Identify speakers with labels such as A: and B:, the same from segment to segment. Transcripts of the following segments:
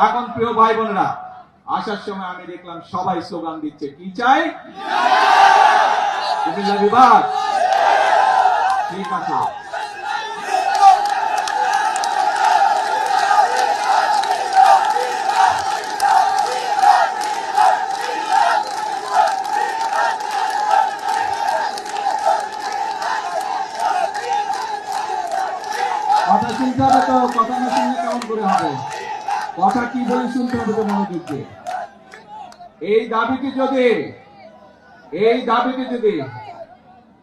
A: এখন প্রিয় ভাই বোনেরা, আসার সময় আমি দেখলাম সবাই স্লোগান দিচ্ছে, কি চাই? কুমিল্লা বিভাগ। ঠিক আছে, কথা শুনতে হবে তো, কথা না শুনলে কেমন করে হবে? কথা কি বলে শুনতে হবে তো মনোযোগ দিয়ে। এই দাবিটি যদি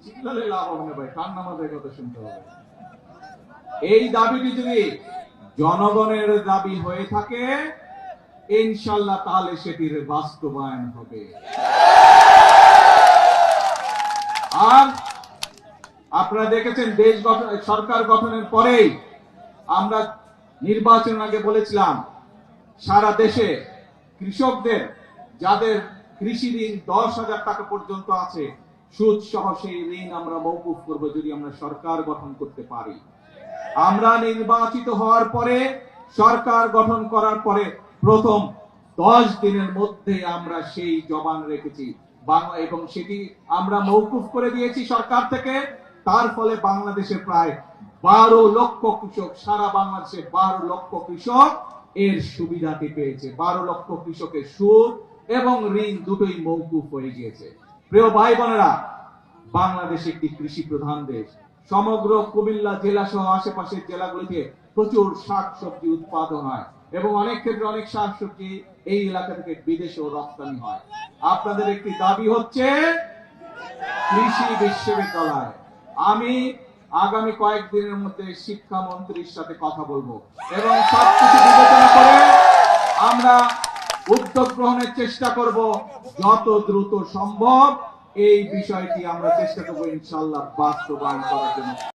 A: চিল্লালে লাভ হবে না ভাই, কান্না মাথায় কথা শুনতে হবে। এই দাবিটি যদি জনগণের দাবি হয়ে থাকে, ইনশাআল্লাহ তাহলে সেটির বাস্তবায়ন হবে। আর আপনারা দেখেছেন দেশ গঠন, সরকার গঠনের পরেই আমরা নির্বাচনের আগে বলেছিলাম সারা দেশে কৃষকদের যাদের কৃষি ঋণ 10,000 টাকা পর্যন্ত আছে, সুদ সহ সেই ঋণ আমরা মওকুফ করব যদি আমরা সরকার গঠন করতে পারি। আমরা নির্বাচিত হওয়ার পরে, সরকার গঠন করার পরে প্রথম 10 দিনের মধ্যে আমরা সেই জবান রেখেছি বাংলা, এবং সেটি আমরা মওকুফ করে দিয়েছি সরকার থেকে। তার ফলে বাংলাদেশে প্রায় 12 লক্ষ কৃষক, সারা বাংলাদেশে 12 লক্ষ কৃষক এর সুবিধাটি পেয়েছে। 12 লক্ষ কৃষকের সুদ এবং ঋণ দুটোই মওকুফ হয়ে গিয়েছে। প্রিয় ভাই বোনেরা, বাংলাদেশ একটি কৃষি প্রধান দেশ। সমগ্র কুমিল্লা জেলা সহ আশেপাশের জেলাগুলিতে প্রচুর শাকসবজি উৎপাদন হয় এবং অনেক ক্ষেত্রে অনেক শাকসবজি এই এলাকা থেকে বিদেশেও রপ্তানি হয়। আপনাদের একটি দাবি হচ্ছে কৃষি বিশ্ববিদ্যালয়। আমি আগামী কয়েকদিনের মধ্যে শিক্ষামন্ত্রীর সাথে কথা বলবো এবং সবকিছু বিবেচনা করে আমরা উদ্যোগ গ্রহণের চেষ্টা করব। যত দ্রুত সম্ভব এই বিষয়টি আমরা চেষ্টা করবো ইনশাআল্লাহ বাস্তবায়ন করার জন্য।